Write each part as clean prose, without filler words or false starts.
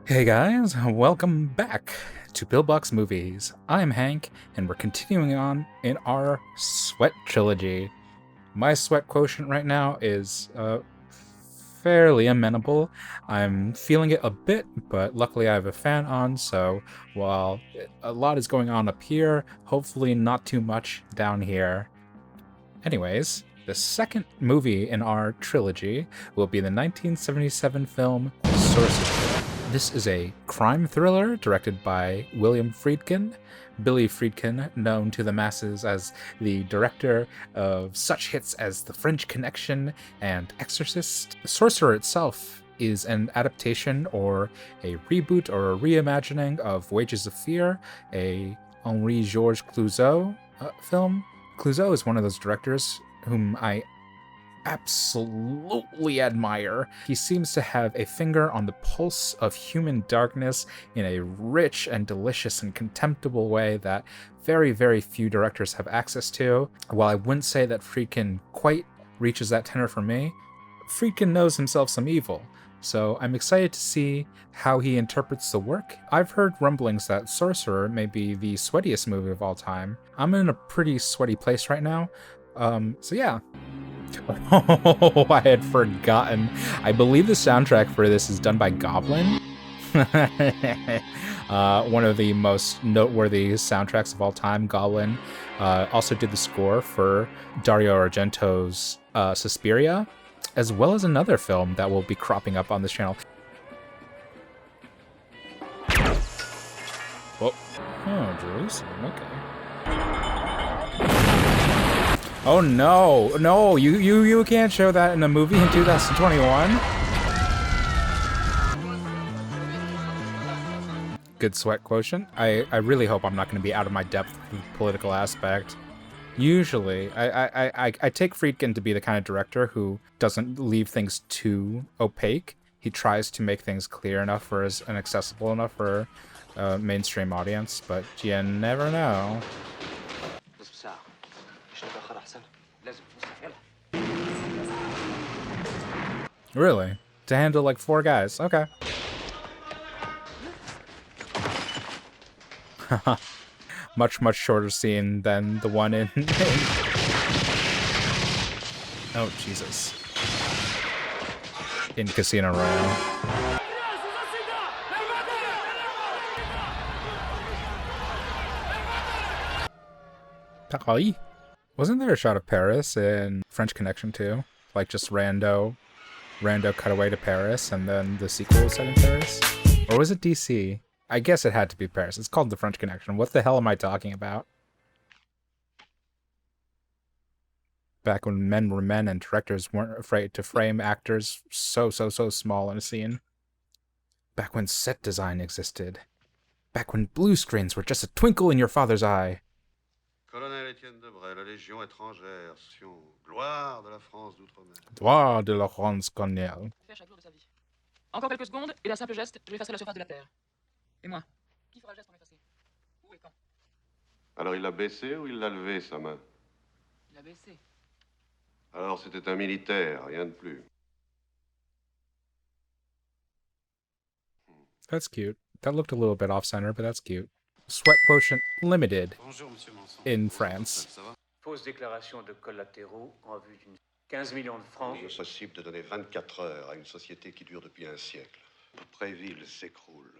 Hey guys, welcome back to Pillbox Movies. I'm Hank, and we're continuing on in our Sweat trilogy. My sweat quotient right now is fairly amenable. I'm feeling it a bit, but luckily I have a fan on, so while a lot is going on up here, hopefully not too much down here. Anyways, the second movie in our trilogy will be the 1977 film Sorcerer. This is a crime thriller directed by William Friedkin. Billy Friedkin, known to the masses as the director of such hits as The French Connection and Exorcist. Sorcerer itself is an adaptation or a reboot or a reimagining of Wages of Fear, a Henri-Georges Clouzot film. Clouzot is one of those directors whom I absolutely admire. He seems to have a finger on the pulse of human darkness in a rich and delicious and contemptible way that very, very few directors have access to. While I wouldn't say that Friedkin quite reaches that tenor for me, Friedkin knows himself some evil. So I'm excited to see how he interprets the work. I've heard rumblings that Sorcerer may be the sweatiest movie of all time. I'm in a pretty sweaty place right now. So yeah. Oh, I had forgotten. I believe the soundtrack for this is done by Goblin. One of the most noteworthy soundtracks of all time. Goblin also did the score for Dario Argento's Suspiria, as well as another film that will be cropping up on this channel. Whoa. Oh, Jerusalem, okay. Oh no, you can't show that in a movie in 2021. Good sweat quotient. I really hope I'm not going to be out of my depth with the political aspect. Usually, I take Friedkin to be the kind of director who doesn't leave things too opaque. He tries to make things clear enough and accessible enough for a mainstream audience, but you never know. Really? To handle like 4 guys? Okay. much shorter scene than the one in oh Jesus, in Casino Royale. Paris? Wasn't there a shot of Paris in French Connection too? Like just rando cutaway to Paris and then the sequel was set in Paris? Or was it DC? I guess it had to be Paris. It's called The French Connection. What the hell am I talking about? Back when men were men and directors weren't afraid to frame actors so small in a scene. Back when set design existed. Back when blue screens were just a twinkle in your father's eye. Colonel Étienne Debray, la Légion étrangère, Sion, gloire de la France d'outre-mer. Gloire de la France coloniale. Faire chaque jour de sa vie. Encore quelques secondes, et d'un simple geste, je vais effacer la surface de la Terre. Et moi? Qui fera le geste pour m'effacer? Où et quand? Alors il l'a baissé ou il l'a levé, sa main? Il l'a baissé. Alors c'était un militaire, rien de plus. That's cute. That looked a little bit off-center, but that's cute. Sweat quotient limited in France. Fausse déclaration de collatéraux en vue d'une 15 millions de francs. Il est possible de donner 24 heures à une société qui dure depuis un siècle. Préville s'écroule.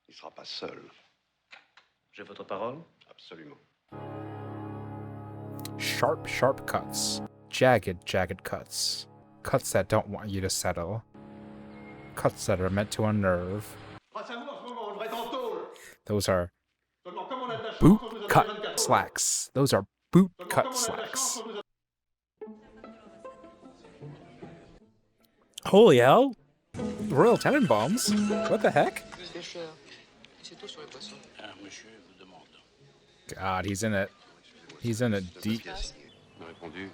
Il ne sera pas seul. J'ai votre parole? Absolument. Sharp cuts. Jagged cuts. Cuts that don't want you to settle. Cuts that are meant to unnerve. Those are boot cut slacks. Those are boot cut slacks. Holy hell! Royal Tenenbaums? What the heck? God, he's in it. He's in it deep. Répondu,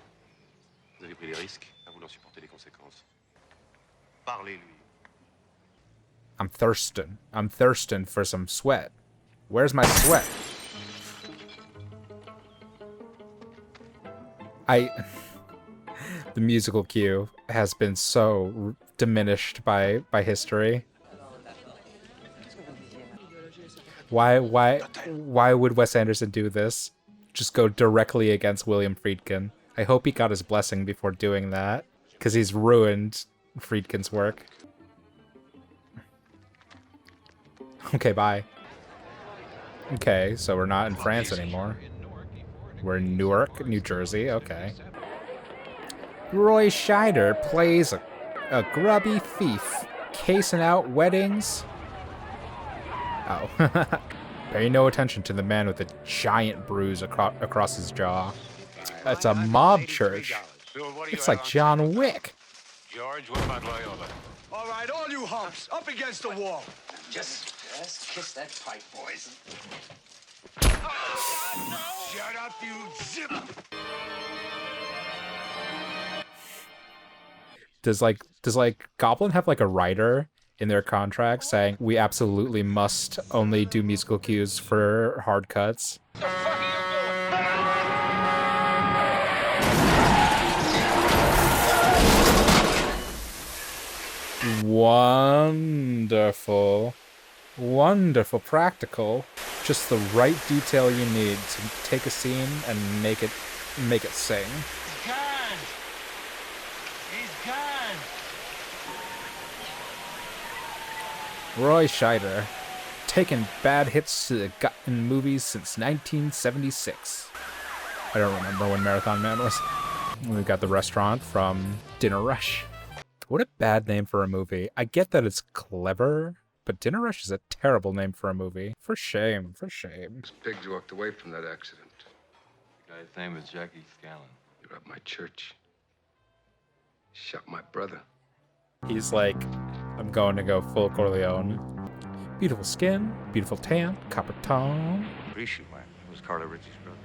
vous avez pris les risques à vouloir supporter les conséquences. Parlez-lui. I'm thirsting for some sweat. Where's my sweat? The musical cue has been so diminished by history. Why would Wes Anderson do this? Just go directly against William Friedkin. I hope he got his blessing before doing that, because he's ruined Friedkin's work. Okay, bye. Okay, so we're not in France anymore. We're in Newark, New Jersey, okay. Roy Scheider plays a grubby thief, casing out weddings. Oh. Pay no attention to the man with a giant bruise across his jaw. It's a mob church. It's like John Wick. George, what about Loyola? All right, all you humps, up against the wall. Just kiss that pipe, boys. Shut up, you zip. Does Goblin have like a writer in their contract saying we absolutely must only do musical cues for hard cuts? Wonderful. Wonderful practical. Just the right detail you need to take a scene and make it sing. He's gone. He's gone. Roy Scheider, taking bad hits to the gut in movies since 1976. I don't remember when Marathon Man was. We've got the restaurant from Dinner Rush. What a bad name for a movie. I get that it's clever, but Dinner Rush is a terrible name for a movie. For shame, for shame. Those pigs walked away from that accident. The guy's name is Jackie Scallon. You robbed my church. Shot my brother. He's like, I'm going to go full Corleone. Beautiful skin, beautiful tan, copper tone. Appreciate it was Carlo Ritchie's brother.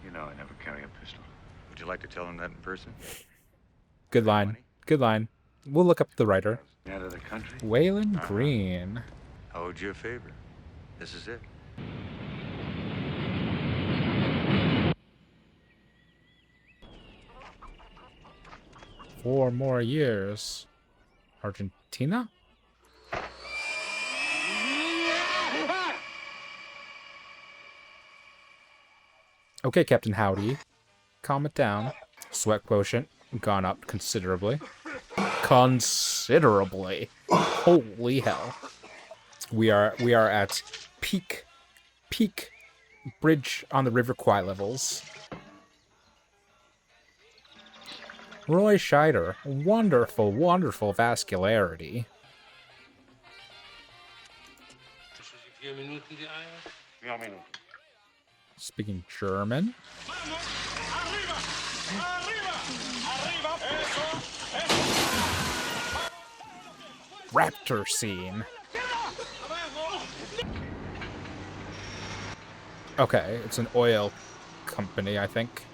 You know I never carry a pistol. Would you like to tell him that in person? Good line. Good line. We'll look up the writer. Out of the country? Waylon Green. I owed you a favor. This is it. 4 more years. Argentina? Okay, Captain Howdy. Calm it down. Sweat quotient gone up considerably. Considerably. Holy hell. We are at peak bridge on the River Kwai levels. Roy Scheider, wonderful, wonderful vascularity. Speaking German. Raptor scene. Okay, it's an oil company, I think.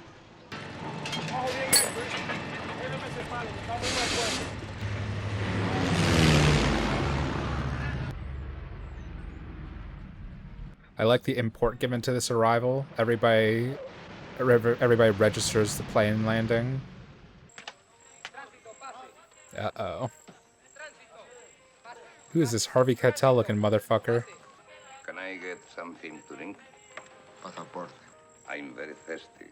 I like the import given to this arrival. Everybody registers the plane landing. Uh-oh. Who is this Harvey Keitel looking motherfucker? Can I get something to drink? Pasaporte. I'm very thirsty.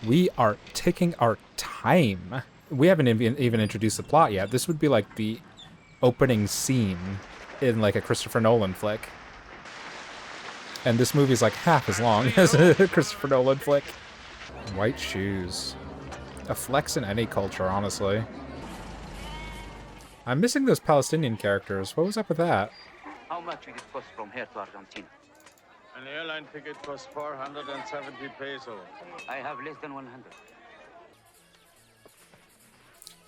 We are taking our time. We haven't even introduced the plot yet. This would be like the opening scene in like a Christopher Nolan flick. And this movie's like half as long as a Christopher Nolan flick. White shoes. A flex in any culture, honestly. I'm missing those Palestinian characters. What was up with that? How much will it cost from here to Argentina? An airline ticket costs 470 pesos. I have less than 100.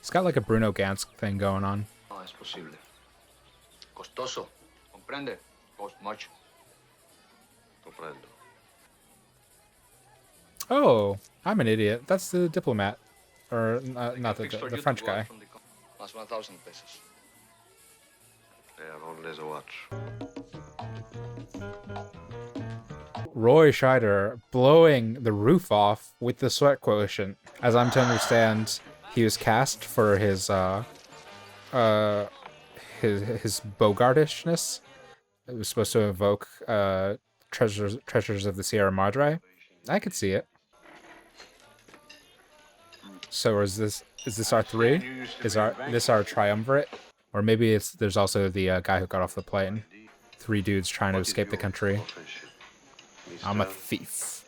It's got like a Bruno Gantz thing going on. No es posible. Costoso. Comprende? Cost much. Comprendo. Oh, I'm an idiot. That's the diplomat. Or, not the French guy. Más 1,000 pesos. They are only the watch. Roy Scheider blowing the roof off with the sweat quotient. As I'm to understand, he was cast for his bogartishness. It was supposed to evoke treasures of the Sierra Madre. I could see it. So is this our three? Is this our triumvirate? Or maybe there's also the guy who got off the plane. 3 dudes trying to escape the country. I'm a thief.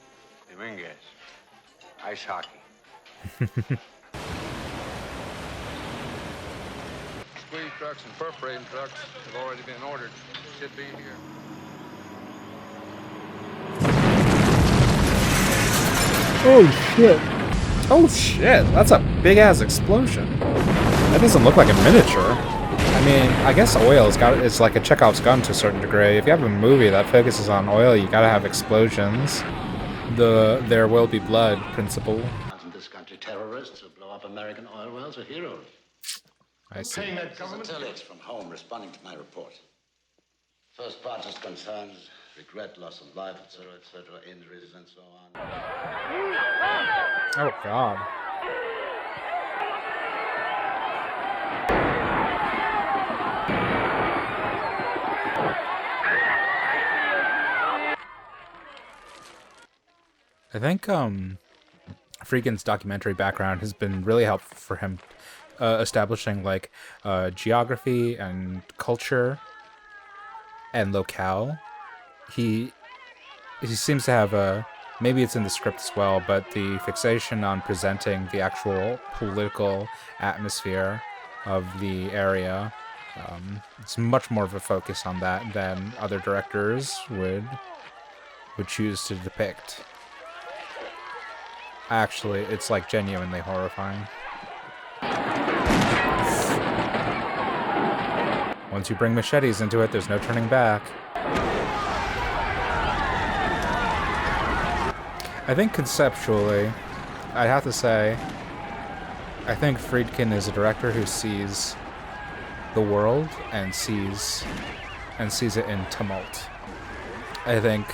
Ice hockey. Squeeze trucks and perforating trucks have already been ordered. Should be here. Oh shit. Oh shit, that's a big ass explosion. That doesn't look like a miniature. I mean, I guess oil it's like a Chekhov's gun to a certain degree. If you have a movie that focuses on oil, you gotta have explosions. The there will be blood principle. In this country, terrorists who blow up American oil wells are heroes. I see. Telex from home responding to my report. First part just concerns regret, loss of life, etc., injuries, and so on. Oh god. I think Friedkin's documentary background has been really helpful for him establishing like geography and culture and locale. He seems to have maybe it's in the script as well, but the fixation on presenting the actual political atmosphere of the area, it's much more of a focus on that than other directors would choose to depict. Actually, it's like genuinely horrifying. Once you bring machetes into it, there's no turning back. I think conceptually, I'd have to say, I think Friedkin is a director who sees the world and sees it in tumult. I think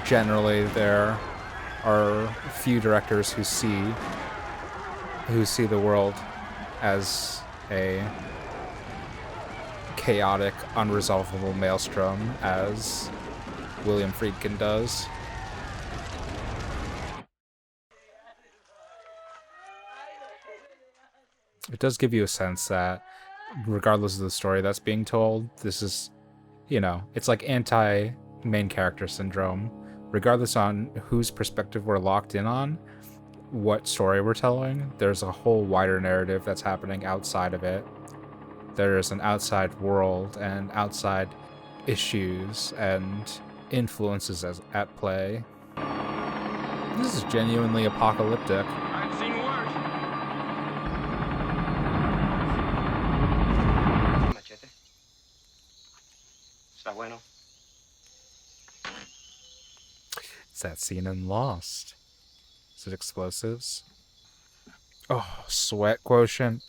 generally there are few directors who see the world as a chaotic, unresolvable maelstrom as William Friedkin does. It does give you a sense that, regardless of the story that's being told, this is, it's like anti-main character syndrome. Regardless on whose perspective we're locked in on, what story we're telling, there's a whole wider narrative that's happening outside of it. There's an outside world and outside issues and influences at play. This is genuinely apocalyptic. I've seen worse. Machete. Está bueno. It's that scene in Lost. Is it explosives? Oh, sweat quotient.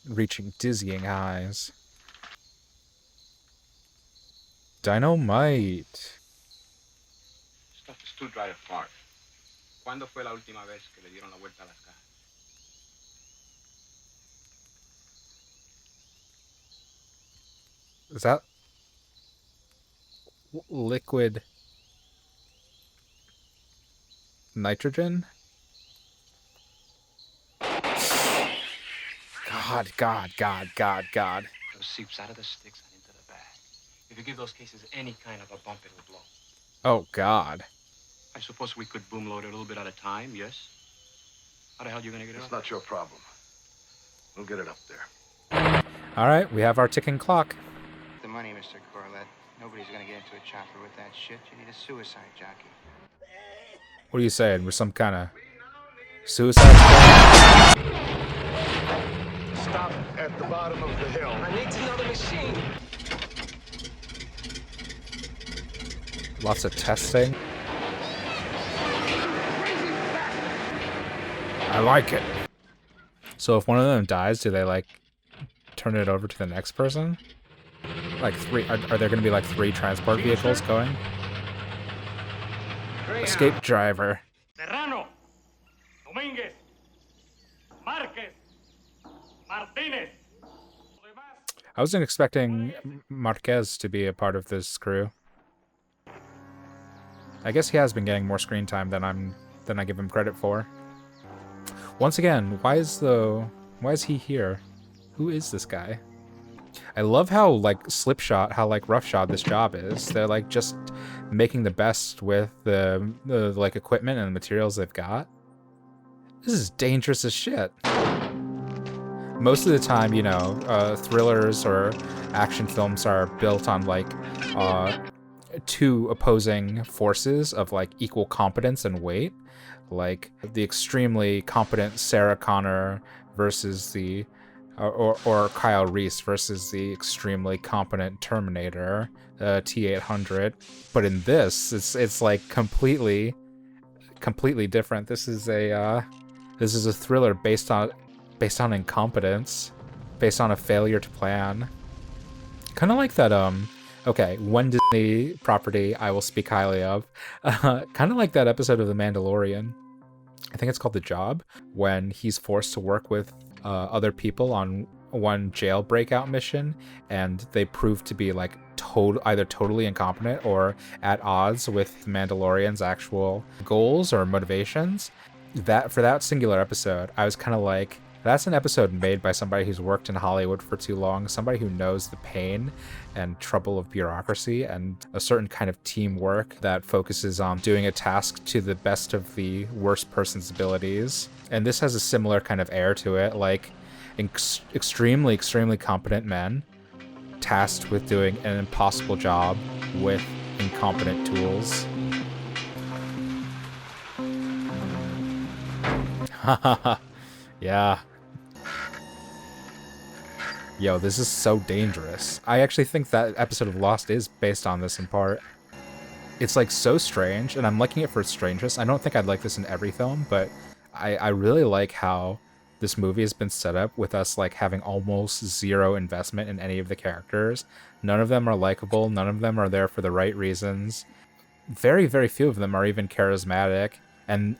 Reaching dizzying highs. Dynamite. Stuff is too dry to fart. ¿Cuándo fue la última vez que le dieron la vuelta a las cajas? Is that liquid nitrogen? God. Those seeps out of the sticks and into the bag. If you give those cases any kind of a bump, it will blow. Oh, God. I suppose we could boom load it a little bit at a time, yes? How the hell are you gonna get it It's up? not your problem. We'll get it up there. All right, we have our ticking clock. The money, Mr. Corlett. Nobody's gonna get into a chopper with that shit. You need a suicide jockey. What are you saying? We're some kind of suicide squad? Stop at the bottom of the hill. I need to know the machine. Lots of testing. I like it. So if one of them dies, do they like turn it over to the next person? Like are there going to be like 3 transport vehicles going? Escape driver. Serrano, Dominguez, Marquez, Martinez. I wasn't expecting Marquez to be a part of this crew. I guess he has been getting more screen time than I give him credit for. Once again, why is he here? Who is this guy? I love how like slipshod, how like roughshod this job is. They're like just making the best with the like equipment and the materials they've got. This is dangerous as shit. Most of the time, you know, thrillers or action films are built on like two opposing forces of like equal competence and weight, like the extremely competent Sarah Connor versus the or Kyle Reese versus the extremely competent Terminator, T-800. But in this, it's like completely different. This is a thriller based on incompetence, based on a failure to plan. Kind of like that okay, one Disney property I will speak highly of. Kind of like that episode of The Mandalorian. I think it's called The Job, when he's forced to work with other people on one jail breakout mission, and they prove to be like either totally incompetent or at odds with the Mandalorian's actual goals or motivations. That for that singular episode, I was kind of like, that's an episode made by somebody who's worked in Hollywood for too long, somebody who knows the pain and trouble of bureaucracy and a certain kind of teamwork that focuses on doing a task to the best of the worst person's abilities. And this has a similar kind of air to it, like extremely competent men tasked with doing an impossible job with incompetent tools. Haha. Yeah. Yo, this is so dangerous. I actually think that episode of Lost is based on this in part. It's like so strange, and I'm liking it for its strangeness. I don't think I'd like this in every film, but I really like how this movie has been set up with us like having almost zero investment in any of the characters. None of them are likable. None of them are there for the right reasons. Very few of them are even charismatic, and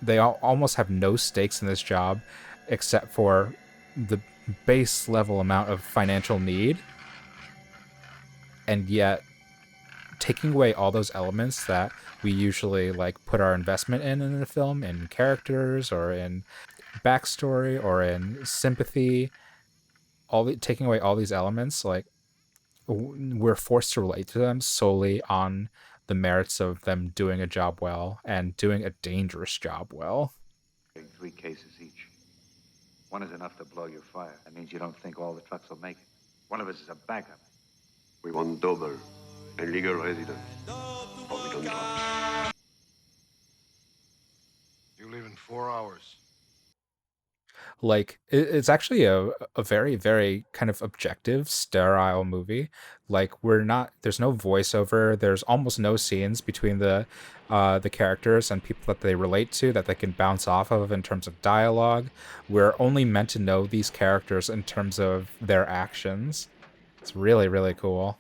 they almost have no stakes in this job except for the base level amount of financial need. And yet, taking away all those elements that we usually like put our investment in the film, in characters or in backstory or in sympathy, taking away all these elements, like we're forced to relate to them solely on the merits of them doing a job well and doing a dangerous job well. 3 cases each. One is enough to blow your fire. That means you don't think all the trucks will make it. One of us is a backup. We want double and legal resident. Or we don't talk. You leave in 4 hours. Like, it's actually a very kind of objective, sterile movie. Like, there's no voiceover, there's almost no scenes between the characters and people that they relate to that they can bounce off of in terms of dialogue. We're only meant to know these characters in terms of their actions. It's really cool.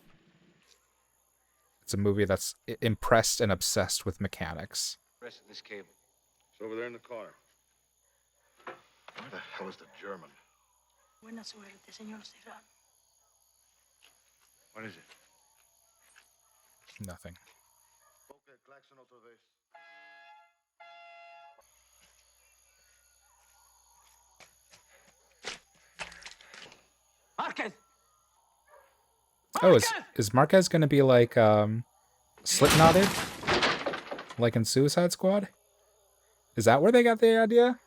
It's a movie that's impressed and obsessed with mechanics. Rest of this cable. It's over there in the corner. Where the hell is the German? Buena suerte, señor Serrano. What is it? Nothing. Okay, klaxon otra vez. Marquez! Oh, is Marquez gonna be like slip-knotted? Like in Suicide Squad? Is that where they got the idea?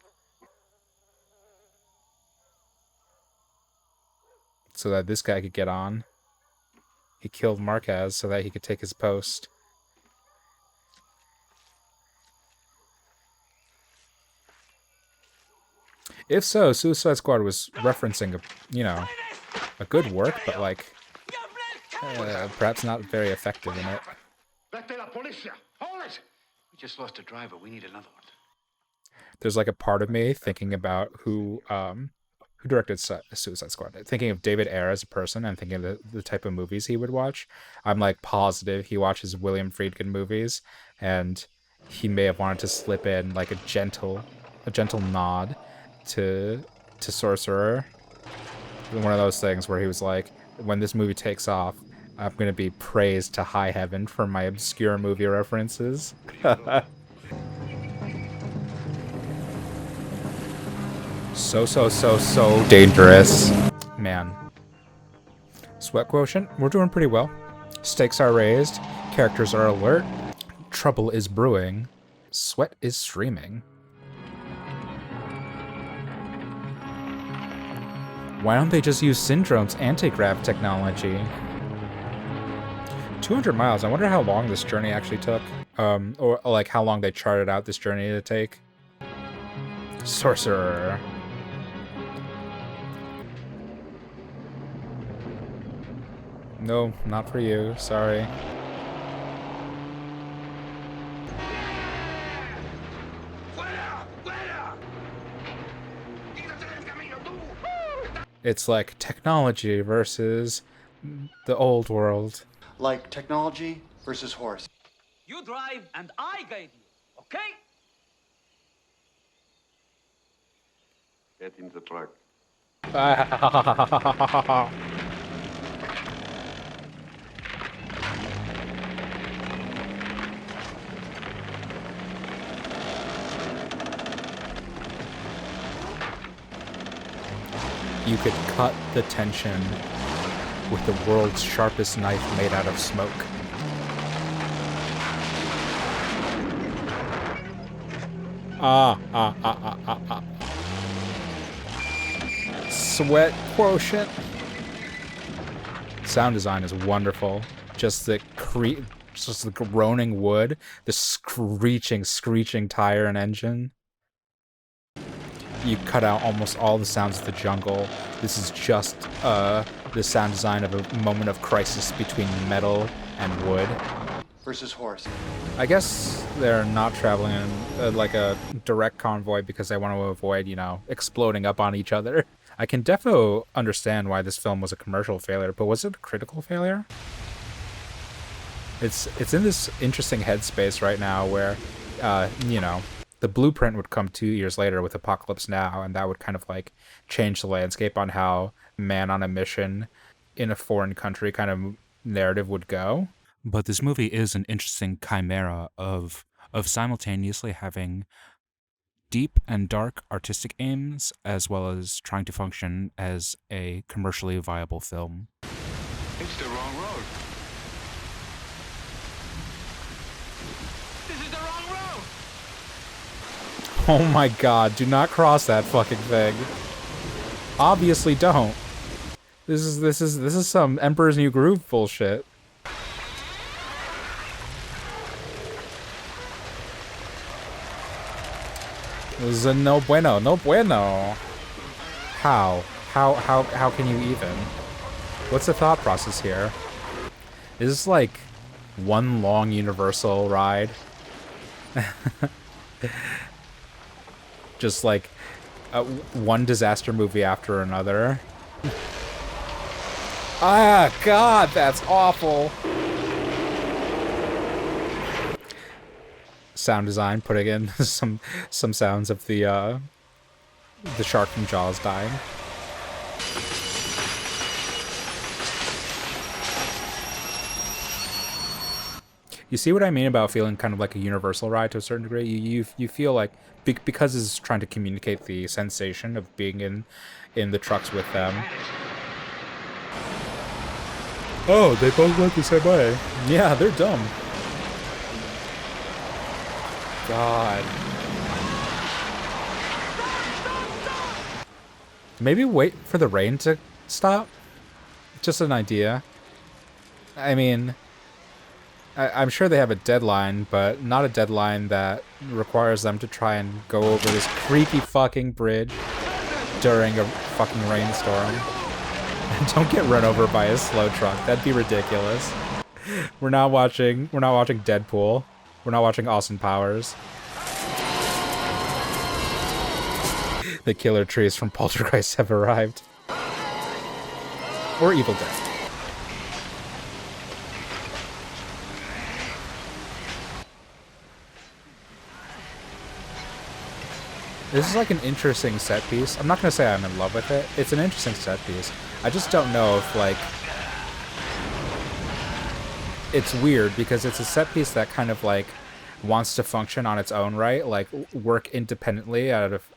So that this guy could get on. He killed Marquez so that he could take his post. If so, Suicide Squad was referencing a good work, but like perhaps not very effective in it. We just lost a driver. We need another one. There's like a part of me thinking about who directed Suicide Squad. Thinking of David Ayer as a person and thinking of the type of movies he would watch. I'm like positive he watches William Friedkin movies, and he may have wanted to slip in like a gentle nod to Sorcerer. One of those things where he was like, when this movie takes off, I'm going to be praised to high heaven for my obscure movie references. So dangerous. Man. Sweat quotient, we're doing pretty well. Stakes are raised, characters are alert, trouble is brewing, sweat is streaming. Why don't they just use Syndrome's anti-grav technology? 200 miles. I wonder how long this journey actually took. Or like how long they charted out this journey to take. Sorcerer. No, not for you. Sorry. It's like technology versus the old world. Like technology versus horse. You drive and I guide you, okay? Get in the truck. You could cut the tension with the world's sharpest knife made out of smoke. Sweat quotient. Sound design is wonderful. Just the groaning wood, the screeching tire and engine. You cut out almost all the sounds of the jungle. This is just the sound design of a moment of crisis between metal and wood. Versus horse. I guess they're not traveling in like a direct convoy because they want to avoid, you know, exploding up on each other. I can defo understand why this film was a commercial failure, but was it a critical failure? It's in this interesting headspace right now where, you know, the blueprint would come 2 years later with Apocalypse Now, and that would kind of like change the landscape on how man on a mission in a foreign country kind of narrative would go. But this movie is an interesting chimera of simultaneously having deep and dark artistic aims, as well as trying to function as a commercially viable film. It's the wrong road. This is the wrong road! Oh my god, do not cross that fucking thing. Obviously don't. This is some Emperor's New Groove bullshit. This is a no bueno, no bueno. How can you even? What's the thought process here? Is this like one long Universal ride? Just like one disaster movie after another. Ah, God, that's awful. Sound design, putting in some sounds of the shark from Jaws dying. You see what I mean about feeling kind of like a Universal ride to a certain degree? You feel like, because it's trying to communicate the sensation of being in the trucks with them. Oh, they both went the same way. Yeah, they're dumb. God. Maybe wait for the rain to stop? Just an idea. I mean, I'm sure they have a deadline, but not a deadline that requires them to try and go over this creepy fucking bridge during a fucking rainstorm. Don't get run over by a slow truck. That'd be ridiculous. We're not watching Deadpool. We're not watching Austin Powers. The killer trees from Poltergeist have arrived. Or Evil Dead. This is like an interesting set piece. I'm not going to say I'm in love with it. It's an interesting set piece. I just don't know if, like... It's weird because it's a set piece that kind of, like, wants to function on its own right, like, work independently out of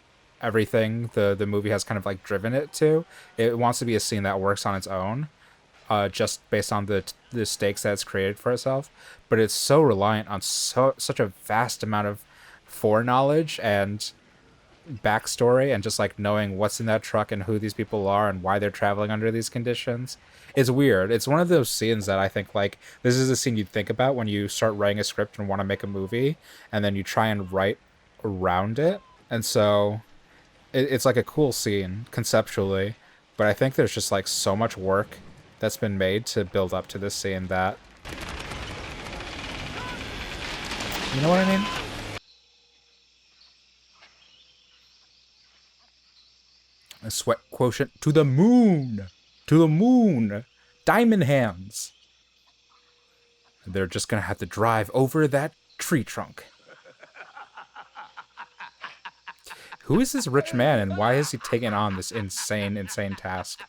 everything the movie has kind of, like, driven it to. It wants to be a scene that works on its own, just based on the stakes that it's created for itself. But it's so reliant on such a vast amount of foreknowledge and backstory and just like knowing what's in that truck and who these people are and why they're traveling under these conditions. It's weird. It's one of those scenes that I think, like, this is a scene you'd think about when you start writing a script and want to make a movie, and then you try and write around it. And so it's like a cool scene conceptually, but I think there's just like so much work that's been made to build up to this scene that, you know what I mean? A sweat quotient to the moon! To the moon! Diamond hands! They're just gonna have to drive over that tree trunk. Who is this rich man and why is he taking on this insane task?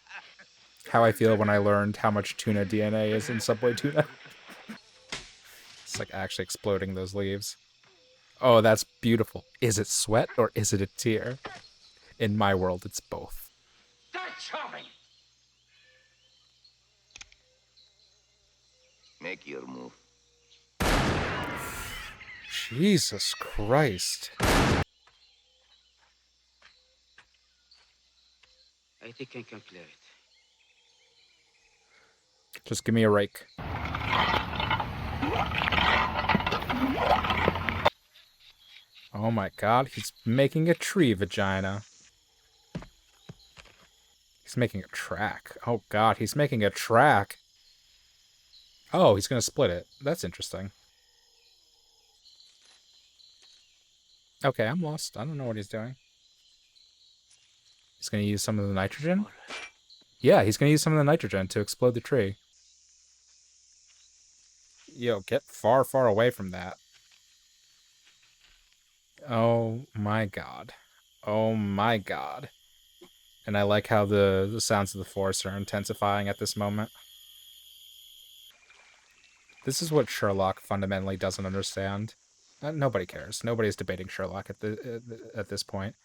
How I feel when I learned how much tuna DNA is in Subway tuna. It's like actually exploding those leaves. Oh, that's beautiful. Is it sweat or is it a tear? In my world, it's both. That's charming. Make your move. Jesus Christ. I think I can clear it. Just give me a rake. Oh my god, he's making a tree vagina. He's making a track. Oh god, he's making a track. Oh, he's gonna split it. That's interesting. Okay, I'm lost. I don't know what he's doing. He's gonna use some of the nitrogen? Yeah, he's gonna use some of the nitrogen to explode the tree. Yo, get far, far away from that. Oh my god. Oh my god. And I like how the sounds of the forest are intensifying at this moment. This is what Sherlock fundamentally doesn't understand. Nobody cares. Nobody's debating Sherlock at this point.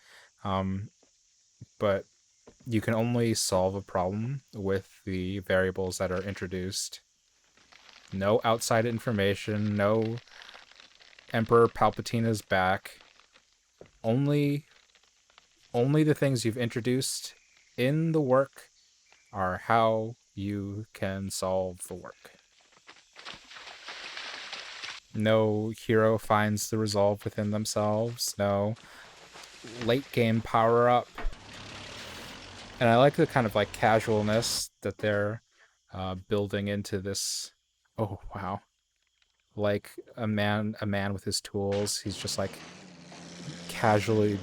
But you can only solve a problem with the variables that are introduced. No outside information, no Emperor Palpatine is back. Only the things you've introduced in the work are how you can solve the work. No hero finds the resolve within themselves. No late game power up. And I like the kind of like casualness that they're building into this. Oh wow! Like a man with his tools. He's just like casually.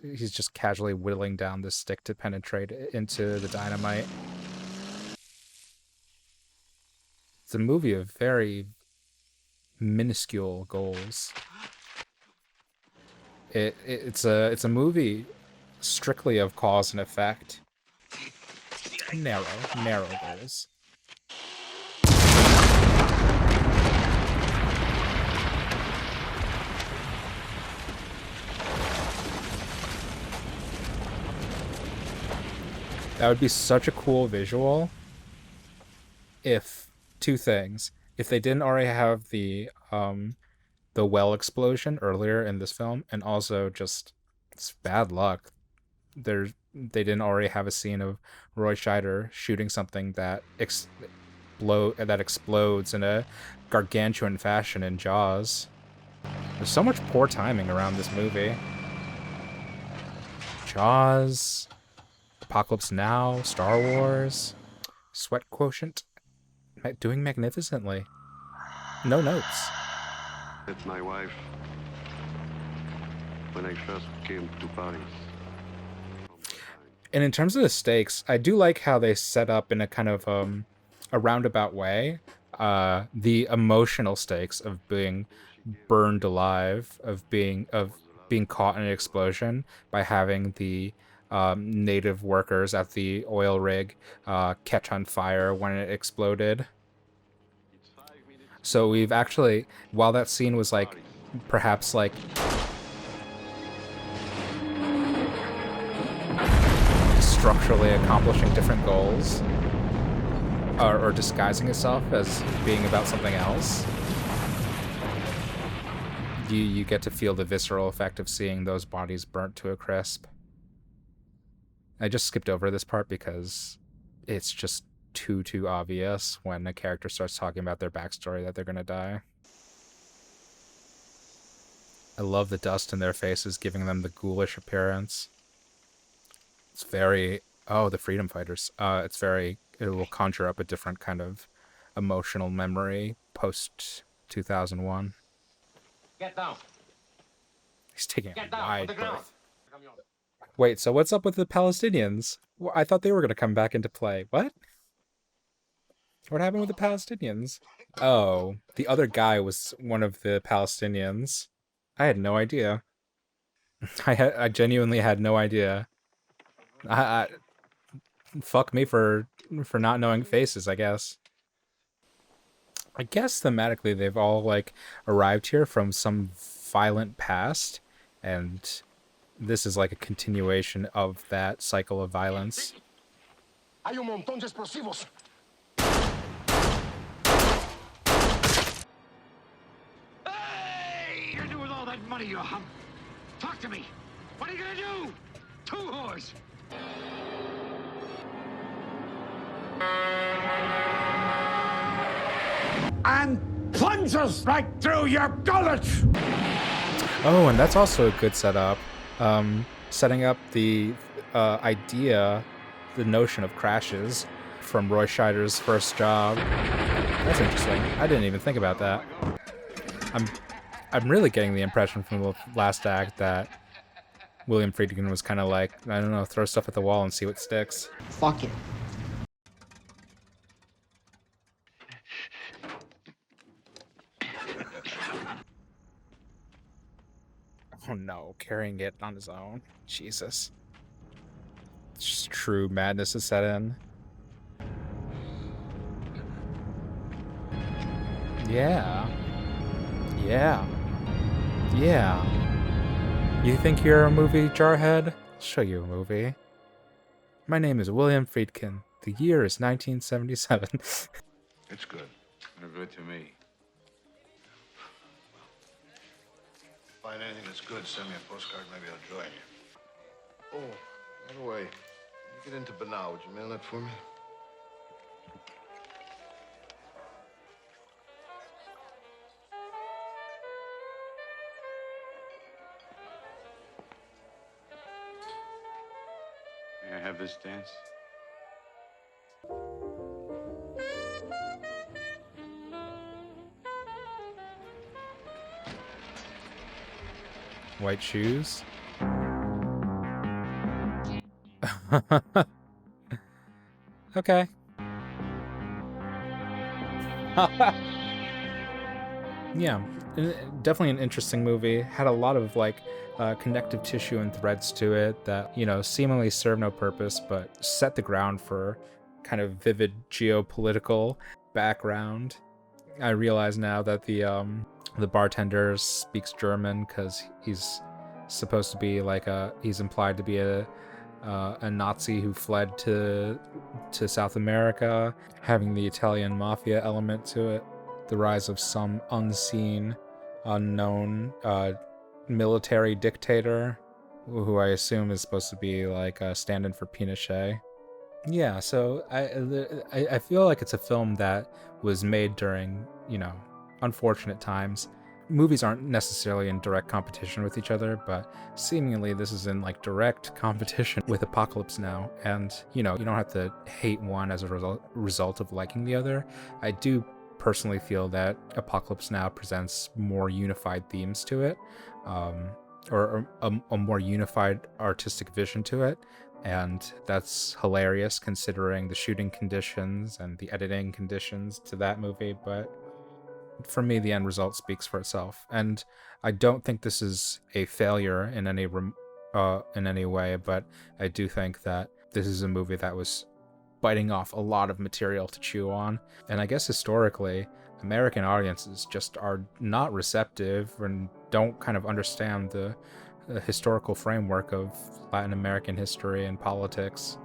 He's just casually whittling down this stick to penetrate into the dynamite. It's a movie of very minuscule goals. It's a movie strictly of cause and effect. Narrow goals. That would be such a cool visual if two things. If they didn't already have the well explosion earlier in this film, and also just it's bad luck. They didn't already have a scene of Roy Scheider shooting something that explodes in a gargantuan fashion in Jaws. There's so much poor timing around this movie. Jaws, Apocalypse Now, Star Wars, Sweat Quotient, doing magnificently. No notes. Met my wife when I first came to Paris. And in terms of the stakes, I do like how they set up in a kind of a roundabout way the emotional stakes of being burned alive, of being caught in an explosion by having the native workers at the oil rig catch on fire when it exploded. So we've actually, while that scene was like, perhaps like structurally accomplishing different goals, or disguising itself as being about something else, you get to feel the visceral effect of seeing those bodies burnt to a crisp. I just skipped over this part because it's just too obvious when a character starts talking about their backstory that they're gonna die. I love the dust in their faces, giving them the ghoulish appearance. It's very... Oh, the freedom fighters. It's very... It will conjure up a different kind of emotional memory post-2001. Get down. He's taking Get a down, wide on the ground. berth. Wait, so what's up with the Palestinians? Well, I thought they were going to come back into play. What? What happened with the Palestinians? Oh, the other guy was one of the Palestinians. I had no idea. I genuinely had no idea. Fuck me for not knowing faces, I guess. I guess thematically they've all like arrived here from some violent past, and this is like a continuation of that cycle of violence. Hay un montón de explosivos. Hey! You're doing all that money, you hump. Talk to me. What are you gonna do? 2 whores. And plunges right through your gullet! Oh, and that's also a good setup. Setting up the idea, the notion of crashes from Roy Scheider's first job. That's interesting. I didn't even think about that. I'm really getting the impression from the last act that William Friedkin was kind of like, I don't know, throw stuff at the wall and see what sticks. Fuck it. Oh no, carrying it on his own. Jesus. Just true madness is set in. Yeah. Yeah. Yeah. You think you're a movie jarhead? I'll show you a movie. My name is William Friedkin. The year is 1977. It's good. No good to me. Find anything that's good, send me a postcard, maybe I'll join you. Oh, by the way, when you get into Banal, would you mail that for me? May I have this dance? White shoes. Okay. Yeah, definitely an interesting movie. Had a lot of like connective tissue and threads to it that, you know, seemingly serve no purpose, but set the ground for kind of vivid geopolitical background. I realize now that the bartender speaks German because he's supposed to be like he's implied to be a Nazi who fled to South America, having the Italian mafia element to it, the rise of some unseen, unknown military dictator who I assume is supposed to be like a stand-in for Pinochet. Yeah, so I feel like it's a film that was made during, you know, unfortunate times. Movies aren't necessarily in direct competition with each other, but seemingly this is in like direct competition with Apocalypse Now. And, you know, you don't have to hate one as a result of liking the other. I do personally feel that Apocalypse Now presents more unified themes to it, or a more unified artistic vision to it. And that's hilarious considering the shooting conditions and the editing conditions to that movie. But for me, the end result speaks for itself. And I don't think this is a failure in any way, but I do think that this is a movie that was biting off a lot of material to chew on. And I guess historically, American audiences just are not receptive and don't kind of understand the historical framework of Latin American history and politics.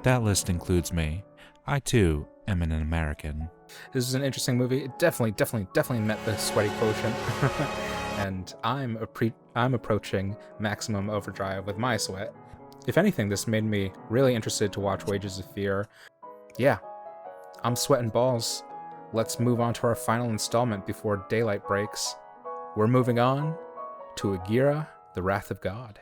That list includes me. I too am an American. This is an interesting movie. It definitely met the sweaty quotient. And I'm approaching maximum overdrive with my sweat. If anything, this made me really interested to watch Wages of Fear. Yeah, I'm sweating balls. Let's move on to our final installment before daylight breaks. We're moving on to Aguirre, The Wrath of God.